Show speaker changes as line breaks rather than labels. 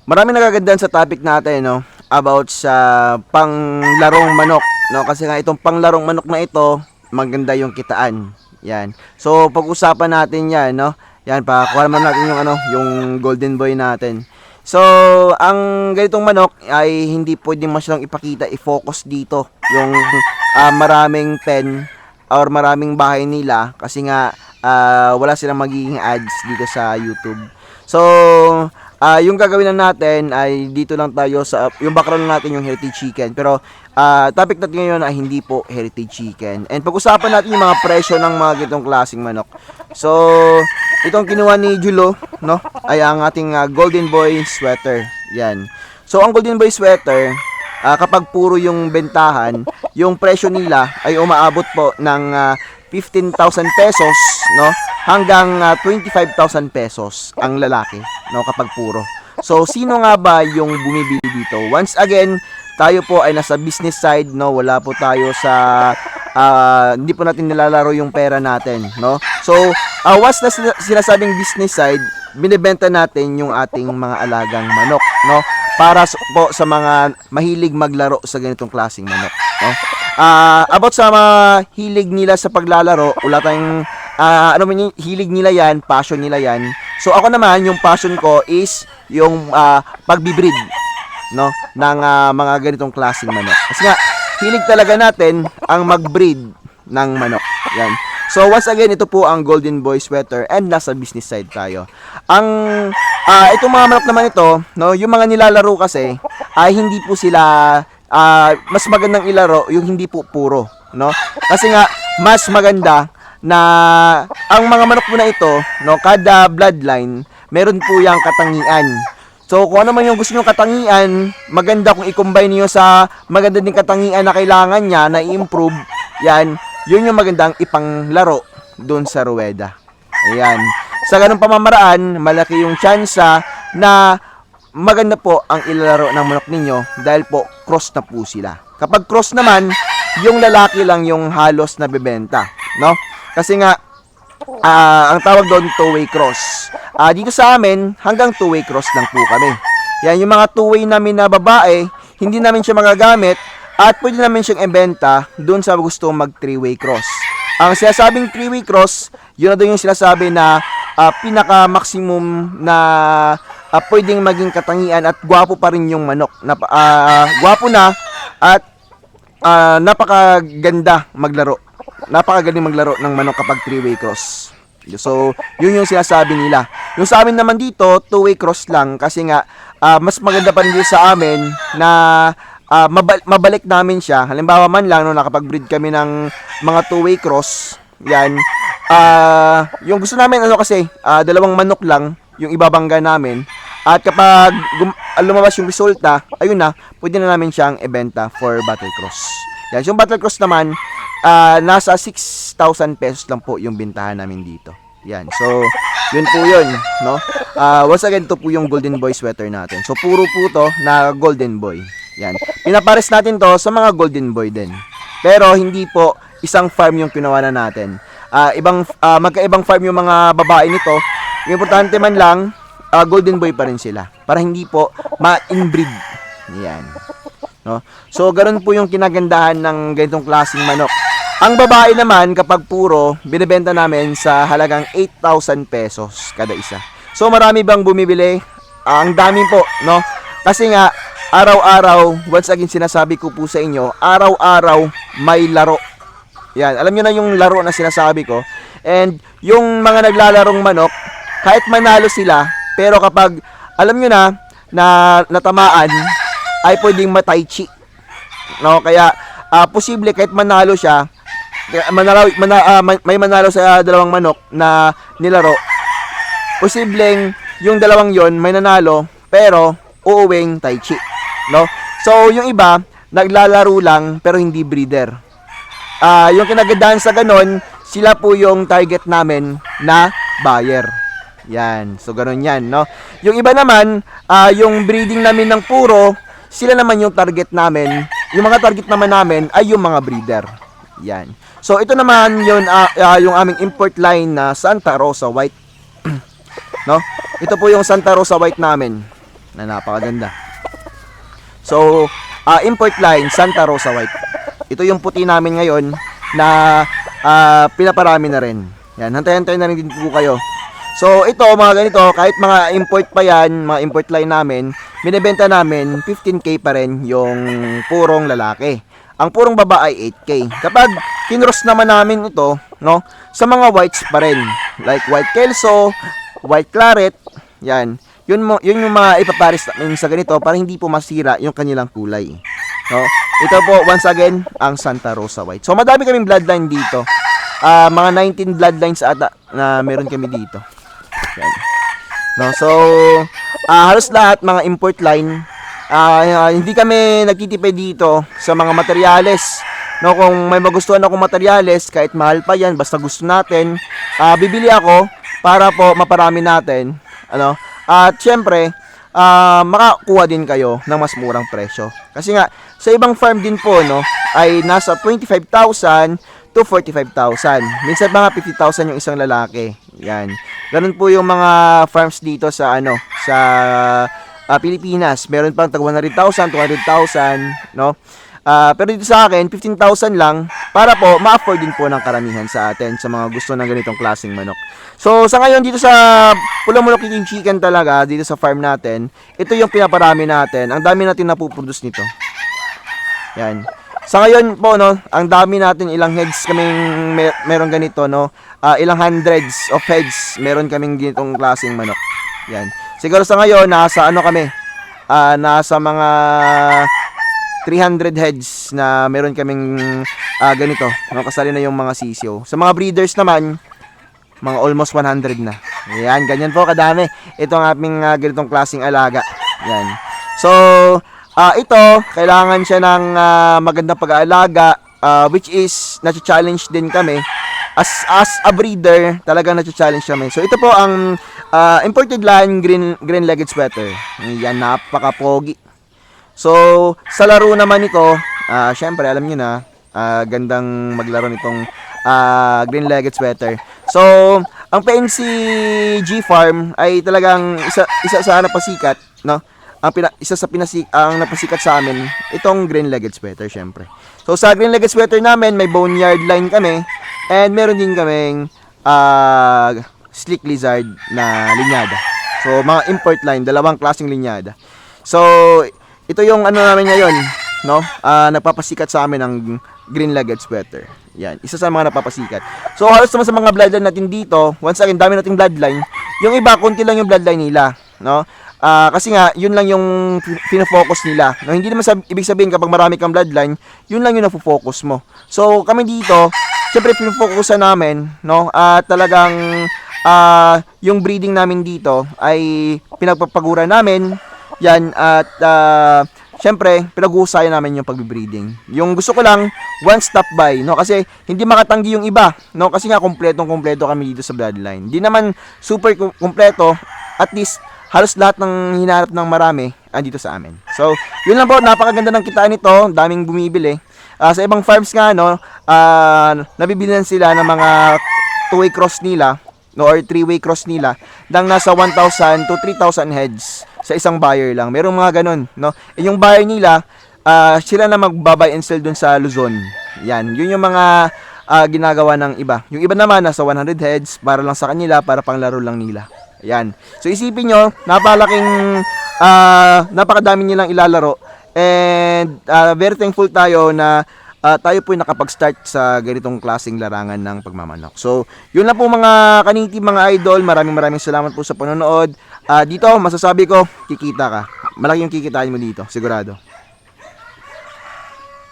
Maraming nagagandaan sa topic natin, no? About sa panglarong manok, no? Kasi nga itong panglarong manok na ito, maganda yung kitaan. Yan. So, pag-usapan natin 'yan, no? Yan, pakuha naman natin yung yung golden boy natin. So, ang ganitong manok ay hindi pwedeng masyadong ipakita, i-focus dito yung maraming pen or maraming bahay nila kasi nga wala silang magiging ads dito sa YouTube. So, yung gagawin na natin ay dito lang tayo sa yung background natin yung heritage chicken. Pero topic natin ngayon ay hindi po heritage chicken. And pag-usapan natin yung mga presyo ng mga ganitong klaseng manok. So, itong kinuha ni Julo, no, ay ang ating Golden Boy sweater. Yan. So, ang Golden Boy sweater, kapag puro yung bentahan, yung presyo nila ay umaabot po ng 15,000 pesos, no, hanggang 25,000 pesos ang lalaki, no, kapag puro. So, sino nga ba yung bumibili dito? Once again, tayo po ay nasa business side, no, wala po tayo sa hindi po natin nilalaro yung pera natin, no. So, once na sinasabing business side, binebenta natin yung ating mga alagang manok, no, para po sa mga mahilig maglaro sa ganitong klaseng manok, no. About sa mga hilig nila sa paglalaro, wala tayong hilig nila yan, passion nila yan. So ako naman, yung passion ko is yung pagbibreed, no, ng mga ganitong klaseng manok. Kasi nga, hilig talaga natin ang magbreed ng manok. Yan. So once again, ito po ang Golden Boy sweater and nasa business side tayo. Ang itong mga manok naman ito, no, yung mga nilalaro kasi ay hindi po sila mas magandang ilaro yung hindi po puro, no? Kasi nga mas maganda na ang mga manok po na ito, no, kada bloodline meron po yang katangian. So kung ano man yung gusto niyo katangian, maganda kung i-combine niyo sa maganda din katangian na kailangan niya na i-improve. Yan, yun yung magandang ipanglaro doon sa ruweda. Ayan. Sa ganung pamamaraan, malaki yung tsansa na maganda po ang ilalaro ng manok ninyo dahil po cross na po sila. Kapag cross naman, yung lalaki lang yung halos na bebenta, no? Kasi nga ang tawag doon two-way cross. Dito sa amin, hanggang two-way cross lang po kami. Yan, yung mga two-way namin na babae, hindi namin siya magagamit at pwede namin siyang ibenta doon sa gusto mag three-way cross. Ang sinasabing three-way cross, yun na doon yung sinasabi na pinaka-maximum na pwedeng maging katangian at gwapo pa rin yung manok. Gwapo na at napakaganda maglaro. Napakagaling maglaro ng manok kapag three-way cross. So, yun yung sinasabi nila. Yung sa amin naman dito, two-way cross lang kasi nga mas maganda pa rin dito sa amin na mabalik namin siya. Halimbawa man lang, no, nakapag-breed kami ng mga two-way cross. Yan. Yung gusto namin, kasi, dalawang manok lang yung ibabangga namin. At kapag lumabas yung resulta, ayun na, pwede na namin siyang ibenta for battle cross. Yan. Yung battle cross naman, nasa 6,000 pesos lang po yung bintahan namin dito. Yan. So, yun po yun, no? Once again, ito po yung Golden Boy sweater natin. So, puro po to na Golden Boy. Yan. Pinapares natin to sa mga Golden Boy din. Pero, hindi po isang farm yung kinuha na natin. Magkaibang farm yung mga babae nito. Yung importante man lang, Golden Boy pa rin sila. Para hindi po ma-inbreed. Yan. No? So, ganoon po yung kinagandahan ng ganitong klaseng manok. Ang babae naman, kapag puro, binibenta namin sa halagang 8,000 pesos kada isa. So, marami bang bumibili? Ang dami po, no? Kasi nga, araw-araw, once again sinasabi ko po sa inyo, araw-araw may laro. Yan, alam nyo na yung laro na sinasabi ko. And, yung mga naglalarong manok, kahit manalo sila, pero kapag, alam nyo na natamaan, ay pwedeng mataichi. No? Kaya, posible kahit manalo siya, may manalo sa dalawang manok na nilaro, posibleng yung dalawang yon may nanalo, pero uuwing taichi. No? So, yung iba, naglalaro lang, pero hindi breeder. Yung kinagandaan sa ganon, sila po yung target namin na buyer. Yan. So, ganon yan, no? Yung iba naman, yung breeding namin ng puro, sila naman yung target namin. Yung mga target naman namin ay yung mga breeder. Yan. So, ito naman yun, yung aming import line na Santa Rosa White. No? Ito po yung Santa Rosa White namin. na napakaganda. So, import line, Santa Rosa White. Ito yung puti namin ngayon na pinaparami na rin. Yan, hantay-hantay na rin din po kayo. So, ito, mga ganito, kahit mga import pa yan, mga import line namin, binibenta namin 15K pa rin yung purong lalaki. Ang purong babae ay 8K. Kapag kinross naman namin ito, no, sa mga whites pa rin, like white kelso, white claret, yan. Yun yung mga ipapares namin sa ganito para hindi po masira yung kanilang kulay. No? Ito po, once again, ang Santa Rosa White. So, madami kaming bloodline dito. Mga 19 bloodlines ata na meron kami dito. Yan. No, so, halos lahat mga import line. Hindi kami nagtitipid dito sa mga materyales. No, kung may magustuhan akong materyales, kahit mahal pa yan, basta gusto natin, bibili ako para po maparami natin. Ano? At syempre, makakuha din kayo ng mas murang presyo. Kasi nga, sa ibang farm din po, no, ay nasa 25,000 to 45,000. Minsan mga 50,000 yung isang lalaki. Yan. Ganun po yung mga farms dito sa sa Pilipinas. Meron pang tag 100,000, 200,000, no? Pero dito sa akin, 15,000 lang para po ma-afford din po ng karamihan sa atin sa mga gusto ng ganitong klaseng manok. So, sa ngayon dito sa Pulang-Mulok King Chicken talaga, dito sa farm natin, ito yung pinaparami natin. Ang dami natin napuproduce nito. Yan. Sa ngayon po, no, ang dami natin, ilang heads kaming meron ganito, no? Ilang hundreds of heads meron kaming ganitong klaseng manok. Yan. Siguro sa ngayon, nasa kami? Nasa mga 300 heads na meron kaming ganito, no? Kasali na yung mga sisyo. Sa mga breeders naman, mga almost 100 na. Yan, ganyan po kadami. Ito ang aming ganitong klaseng alaga. Yan. So, ito, kailangan siya ng magandang pag-aalaga, which is na-challenge din kami. As a breeder, talagang na-challenge kami. So, ito po ang imported line green-legged sweater. Yan, napaka-pogi. So, sa laro naman ito, syempre, alam nyo na, gandang maglaro nitong green-legged sweater. So, ang PNC G-Farm ay talagang isa sa napasikat, no? Ang napasikat sa amin, itong green-legged sweater, syempre. So, sa green-legged sweater namin, may boneyard line kami, and meron din kaming slick lizard na linyada. So, mga import line, dalawang klaseng linyada. So, ito yung namin ngayon, no? Nagpapasikat sa amin ng green-legged sweater. Yan, isa sa mga napapasikat. So, halos naman sa mga bloodline natin dito, once again, dami nating bloodline. Yung iba, konti lang yung bloodline nila, no? Kasi nga, yun lang yung pinafocus nila. No, hindi naman ibig sabihin kapag marami kang bloodline, yun lang yung nafo-focus mo. So, kami dito, syempre pinafocusan namin, no? At talagang yung breeding namin dito ay pinagpapaguran namin. Yan, at syempre, pinag-uusayan namin yung pag-breeding. Yung gusto ko lang, one stop by, no? Kasi hindi makatanggi yung iba, no? Kasi nga kompletong-kompleto kami dito sa bloodline. Hindi naman super kompleto, at least halos lahat ng hinahanap ng marami andito sa amin. So, yun lang po, napakaganda ng kitaan nito, daming bumibili. Sa ibang farms nga, no, nabibilihan sila ng mga 2-way cross nila, no, or 3-way cross nila, ng nasa 1,000 to 3,000 heads sa isang buyer lang. Merong mga ganun, no. Yung buyer nila, sila na magbabay and sell dun sa Luzon. Yan, yun yung mga ginagawa ng iba. Yung iba naman, nasa 100 heads, para lang sa kanila, para panglaro lang nila. Yan. So, isipin nyo, napakadami nilang ilalaro. And, very thankful tayo na tayo po nakapag-start sa ganitong klaseng larangan ng pagmamanok. So, yun lang po mga kaniti, mga idol. Maraming salamat po sa panonood. Dito, masasabi ko, kikita ka. Malaki yung kikitain mo dito, sigurado.